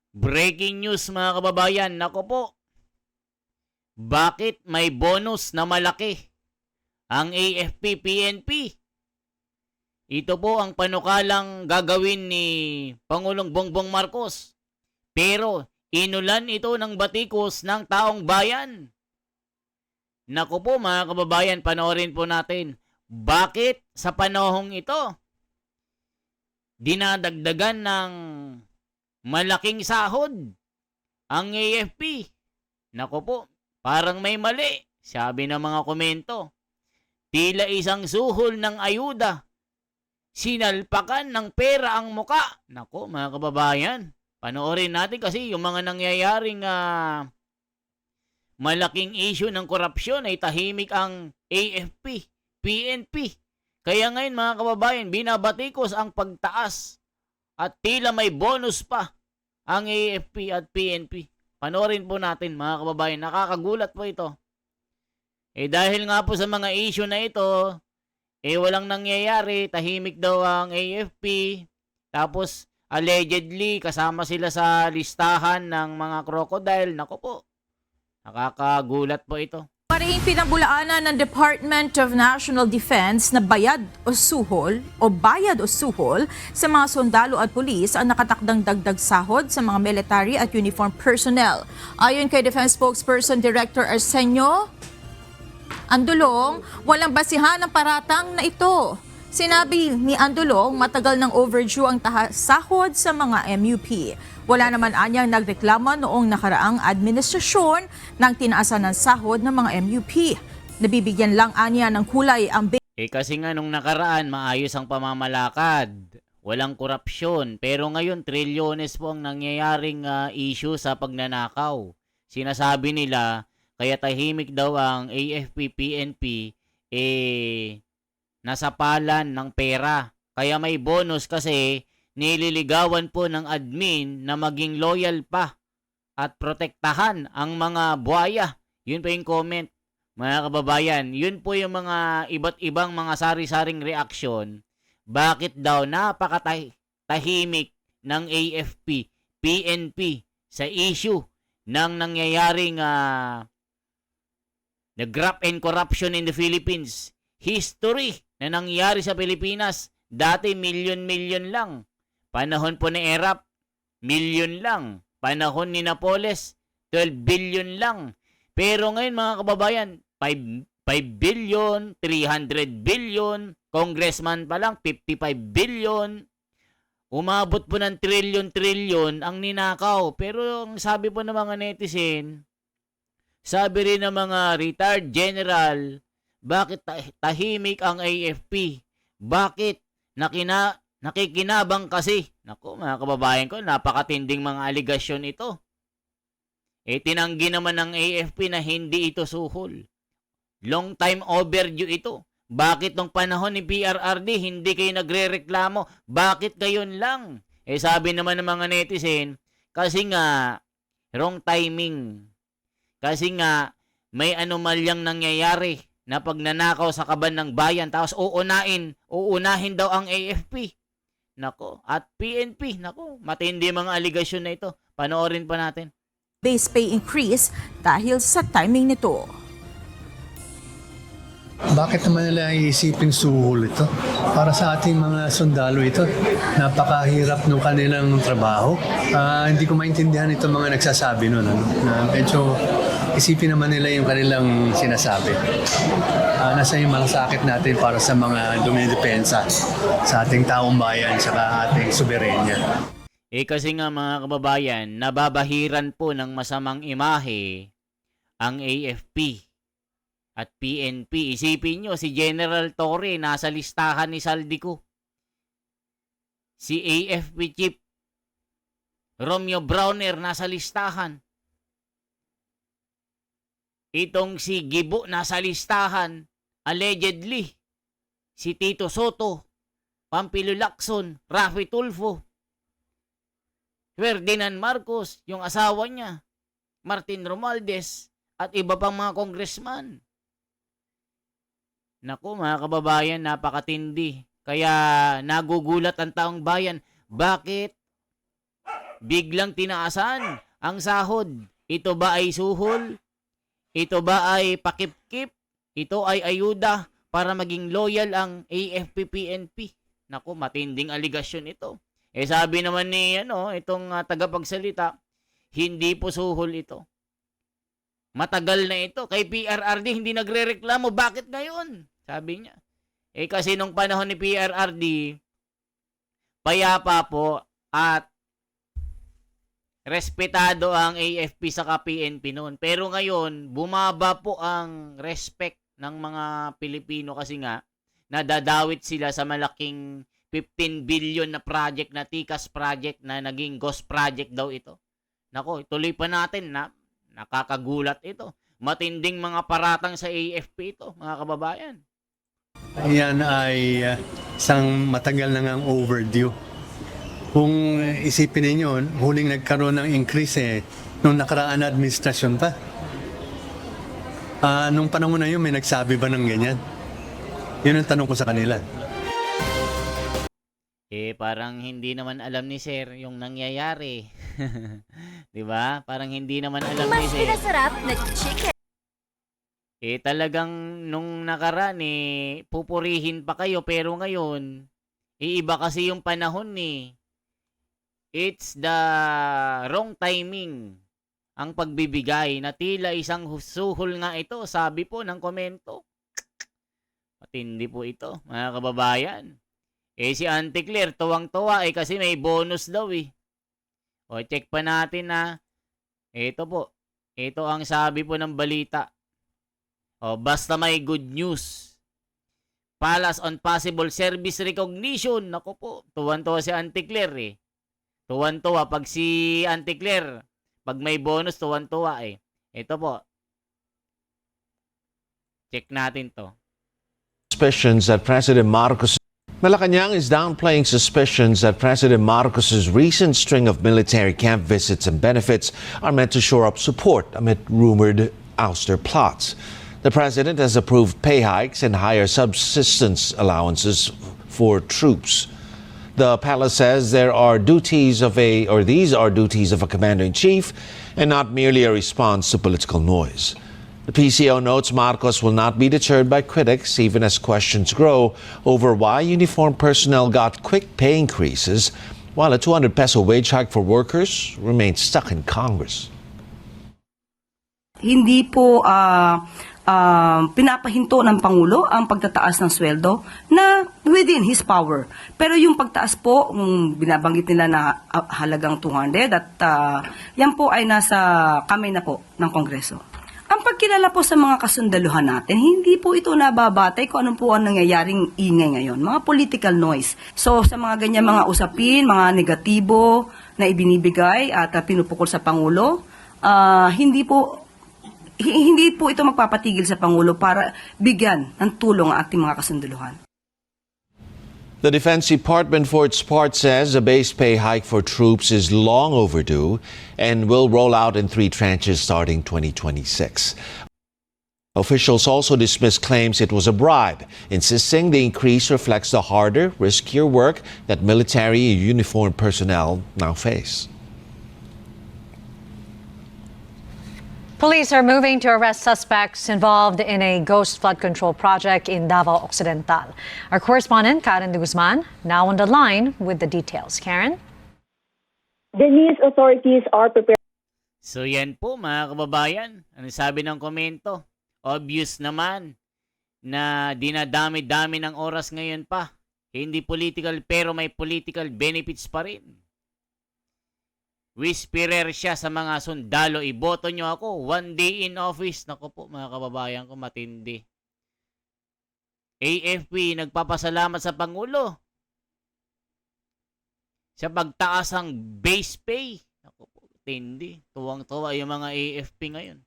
Breaking news mga kababayan, nako po, bakit may bonus na malaki ang AFP-PNP? Ito po ang panukalang gagawin ni Pangulong Bongbong Marcos. Pero inulan ito ng batikos ng taong bayan. Nako po mga kababayan, panoorin po natin. Bakit sa panahong ito dinadagdagan ng malaking sahod ang AFP? Nako po, parang may mali. Sabi ng mga komento, tila isang suhol ng ayuda. Sinalpakan ng pera ang muka. Nako mga kababayan, panoorin natin kasi yung mga nangyayaring malaking issue ng korupsyon ay tahimik ang AFP, PNP. Kaya ngayon mga kababayan, binabatikos ang pagtaas at tila may bonus pa ang AFP at PNP. Panoorin po natin mga kababayan, nakakagulat po ito. Dahil nga po sa mga issue na ito, walang nangyayari, tahimik daw ang AFP, tapos allegedly kasama sila sa listahan ng mga crocodile. Nako po, nakakagulat po ito. Parehing pinabulaanan ng Department of National Defense na bayad o suhol sa mga sundalo at pulis ang nakatakdang dagdag sahod sa mga military at uniform personnel. Ayon kay Defense Spokesperson Director Arsenio Andulong, walang basihan ang paratang na ito. Sinabi ni Andulong, matagal ng overdue ang sahod sa mga MUP. Wala naman anyang nagreklamo noong nakaraang administrasyon ng tinaasan ng sahod ng mga MUP. Nabibigyan lang anya ng kulay ang kasi nga nung nakaraan, maayos ang pamamalakad. Walang korupsyon. Pero ngayon, trilyones po ang nangyayaring issue sa pagnanakaw. Sinasabi nila, kaya tahimik daw ang AFP-PNP, nasapalan ng pera. Kaya may bonus kasi nililigawan po ng admin na maging loyal pa at protektahan ang mga buhaya. Yun po yung comment, mga kababayan. Yun po yung mga iba't ibang mga sari-saring reaksyon. Bakit daw napakatahimik ng AFP, PNP sa issue ng nangyayaring the graft and corruption in the Philippines. History na nangyari sa Pilipinas. Dati milyon-milyon lang. Panahon po ni Erap, milyon lang. Panahon ni Napoles, 12 billion lang. Pero ngayon mga kababayan, 5 billion, 300 billion, congressman pa lang, 55 billion. Umabot po ng trilyon-trilyon ang ninakaw. Pero ang sabi po ng mga netizen, sabi rin ng mga retired general, bakit tahimik ang AFP? Bakit nakikinabang kasi? Naku, mga kababayan ko, napakatinding mga aligasyon ito. Tinanggi naman ng AFP na hindi ito suhol. Long time overdue ito. Bakit nung panahon ni PRRD hindi kayo nagrereklamo? Bakit gayon lang? Sabi naman ng mga netizen, kasi nga, wrong timing. Kasi nga, may anomalyang nangyayari na pagnanakaw sa kaban ng bayan, tapos uunahin daw ang AFP. Nako, at PNP, nako, matindi mga aligasyon na ito. Panoorin pa natin. base pay increase dahil sa timing nito. Bakit naman nila iisipin suhol ito? Para sa ating mga sundalo ito, napakahirap ng kanilang trabaho. Hindi ko maintindihan itong mga nagsasabi nun. Na medyo isipin naman nila yung kanilang sinasabi. Nasa yung malasakit natin para sa mga dumidepensa sa ating taong bayan sa ating soberenya. Kasi nga mga kababayan, nababahiran po ng masamang imahe ang AFP at PNP. Isipin nyo, si General Torre nasa listahan ni Saldico. Si AFP Chief Romeo Browner nasa listahan. Itong si Gibo nasa listahan. Allegedly. Si Tito Soto, Pampilo Lacson, Rafi Tulfo, Ferdinand Marcos, yung asawa niya, Martin Romualdez, at iba pang mga congressman. Naku mga kababayan, napakatindi. Kaya nagugulat ang taong bayan. Bakit biglang tinaasan ang sahod. Ito ba ay suhol? Ito ba ay pakipkip? Ito ay ayuda para maging loyal ang AFP-PNP? Naku, matinding aligasyon ito. Sabi naman ni itong tagapagsalita, hindi po suhol ito. Matagal na ito. Kay PRRD hindi nagrereklamo. Bakit ngayon? Sabi niya. Kasi nung panahon ni PRRD, payapa po at respetado ang AFP sa PNP noon. Pero ngayon, bumaba po ang respect ng mga Pilipino kasi nga, nadadawit sila sa malaking 15 billion na project na TICAS project na naging ghost project daw ito. Nako, tuloy pa natin na nakakagulat ito. Matinding mga paratang sa AFP ito, mga kababayan. Yan ay isang matagal na ngang overdue. Kung isipin ninyo, huling nagkaroon ng increase nung nakaraan na administrasyon pa. Nung panahon na yun, may nagsabi ba ng ganyan? Yun ang tanong ko sa kanila. Parang hindi naman alam ni Sir yung nangyayari. 'Di ba? Parang hindi naman alam ni Mas Sir. pinasarap na chicken. Talagang nung nakaraan pupurihin pa kayo pero ngayon, iba kasi yung panahon . It's the wrong timing ang pagbibigay na tila isang suhol nga ito, sabi po ng komento. Matindi po ito, mga kababayan. Si Auntie Claire, tuwang-tuwa kasi may bonus daw . Check pa natin na. Ito po. Ito ang sabi po ng balita. Basta may good news. Palace on possible service recognition. Naku po, tuwan-tuwa si Auntie Claire . Tuwan-tuwa pag si Auntie Claire, pag may bonus, tuwan-tuwa . Ito po. Check natin to. Suspicions that President Marcos Malacanang is downplaying suspicions that President Marcos's recent string of military camp visits and benefits are meant to shore up support amid rumored ouster plots. The president has approved pay hikes and higher subsistence allowances for troops. The palace says these are duties of a commander-in-chief and not merely a response to political noise. The PCO notes Marcos will not be deterred by critics even as questions grow over why uniformed personnel got quick pay increases while a 200 peso wage hike for workers remains stuck in Congress. Hindi po pinapahinto ng Pangulo ang pagtataas ng sweldo na within his power. Pero yung pagtaas po, binabanggit nila na halagang 200 at yan po ay nasa kamay na po ng Kongreso. Ang pagkilala po sa mga kasundaluhan natin, hindi po ito nababatay kung ano po ang nangyayaring ingay ngayon. Mga political noise. So sa mga ganyan mga usapin, mga negatibo na ibinibigay at pinupukol sa Pangulo, hindi po ito magpapatigil sa Pangulo para bigyan ng tulong ang ating mga kasundaluhan. The Defense Department, for its part, says a base pay hike for troops is long overdue and will roll out in 3 tranches starting 2026. Officials also dismissed claims it was a bribe, insisting the increase reflects the harder, riskier work that military and uniformed personnel now face. Police are moving to arrest suspects involved in a ghost flood control project in Davao Occidental. Our correspondent, Karen de Guzman, now on the line with the details. Karen? Denise, authorities are preparing. So yan po mga kababayan. Ano sabi ng komento? Obvious naman na dinadami-dami ng oras ngayon pa. Hindi political pero may political benefits pa rin. Whisperer siya sa mga sundalo, iboto nyo ako, 1 day in office. Naku po mga kababayan ko, matindi. AFP nagpapasalamat sa Pangulo sa pagtaas ng base pay. Naku po, matindi. Tuwang-tuwa yung mga AFP ngayon.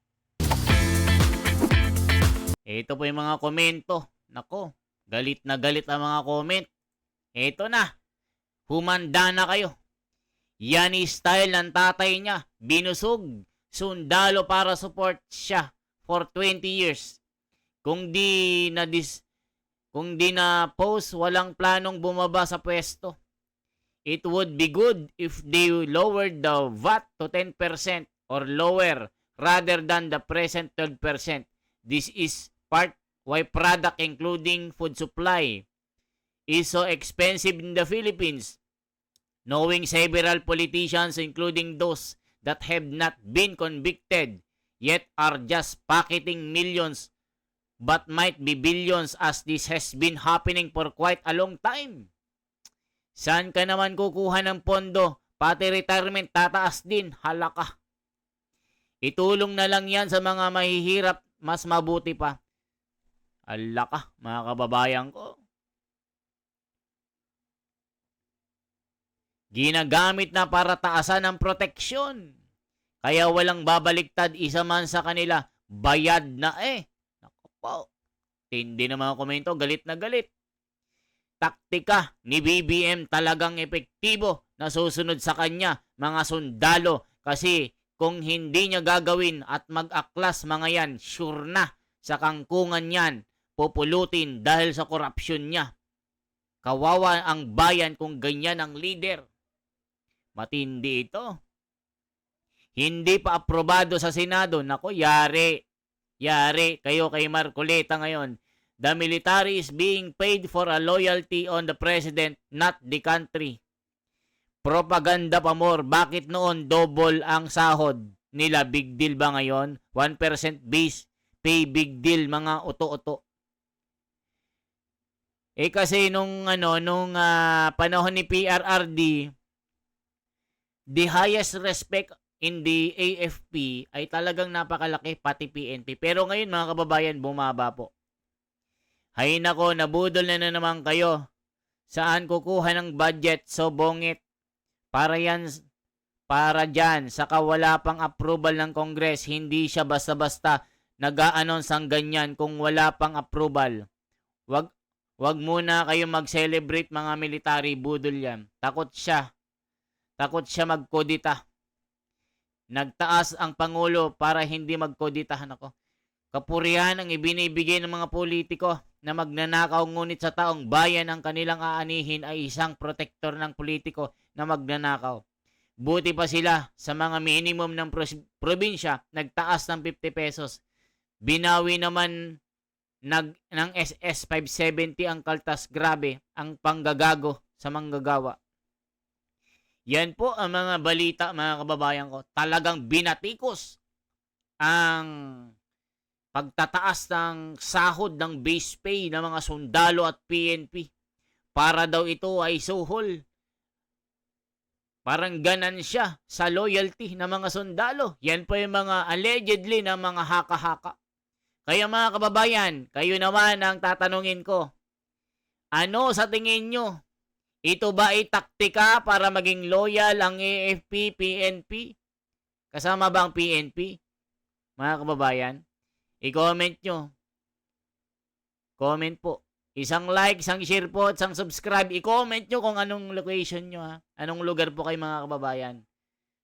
Ito po yung mga komento. Nako, galit na galit ang mga comment. Ito na, humanda na kayo. Yan style ng tatay niya. Binusog. Sundalo para support siya for 20 years. Kung di na post, walang planong bumaba sa pwesto. it would be good if they lowered the VAT to 10% or lower rather than the present 12%. This is part why product including food supply is so expensive in the Philippines. Knowing several politicians including those that have not been convicted yet are just pocketing millions but might be billions as this has been happening for quite a long time. Saan ka naman kukuha ng pondo? Pati retirement tataas din, halaka. Itulong na lang yan sa mga mahihirap, mas mabuti pa. Halaka, mga kababayan ko. Ginagamit na para taasan ang proteksyon. Kaya walang babaliktad isa man sa kanila. Bayad na eh. Naku po. Tindi na mga komento. Galit na galit. Taktika ni BBM talagang epektibo na susunod sa kanya mga sundalo. Kasi kung hindi niya gagawin at mag-aklas mga yan, sure na sa kangkungan yan, pupulutin dahil sa korupsyon niya. Kawawa ang bayan kung ganyan ang leader. Matindi ito. Hindi pa aprobado sa Senado. Nako, yari. Yari kayo kay Marcoleta ngayon. The military is being paid for a loyalty on the president, not the country. Propaganda pa more. Bakit noon double ang sahod nila? Big deal ba ngayon? 1% base pay, big deal mga uto-uto. Kasi nung panahon ni PRRD, the highest respect in the AFP ay talagang napakalaki, pati PNP. Pero ngayon mga kababayan, bumaba po. Hay nako, nabudol na naman kayo. Saan kukuha ng budget? So bongit. Para dyan, saka wala pang approval ng Congress. Hindi siya basta-basta nag-a-announce ang ganyan kung wala pang approval. Wag muna kayo mag-celebrate mga military, budol yan. Takot siya magkodita. Nagtaas ang Pangulo para hindi magkoditahan ako. Kapurihan ang ibinibigay ng mga politiko na magnanakaw ngunit sa taong bayan ang kanilang aanihin ay isang protektor ng politiko na magnanakaw. Buti pa sila sa mga minimum ng probinsya, nagtaas ng 50 pesos. Binawi naman ng SS 570 ang kaltas. Grabe ang panggagago sa manggagawa. Yan po ang mga balita mga kababayan ko. Talagang binatikos ang pagtataas ng sahod ng base pay ng mga sundalo at PNP. Para daw ito ay suhol. Parang ganansya sa loyalty ng mga sundalo. Yan po yung mga allegedly ng mga haka-haka. Kaya mga kababayan, kayo naman ang tatanungin ko. Ano sa tingin nyo? Ito ba ay taktika para maging loyal ang AFP, PNP? Kasama ba ang PNP? Mga kababayan, i-comment nyo. Comment po. Isang like, isang share po, isang subscribe. I-comment nyo kung anong location nyo ha. Anong lugar po kayo mga kababayan.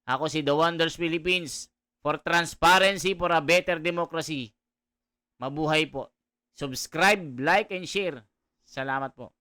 Ako si The Wonders Philippines. For transparency, for a better democracy. Mabuhay po. Subscribe, like, and share. Salamat po.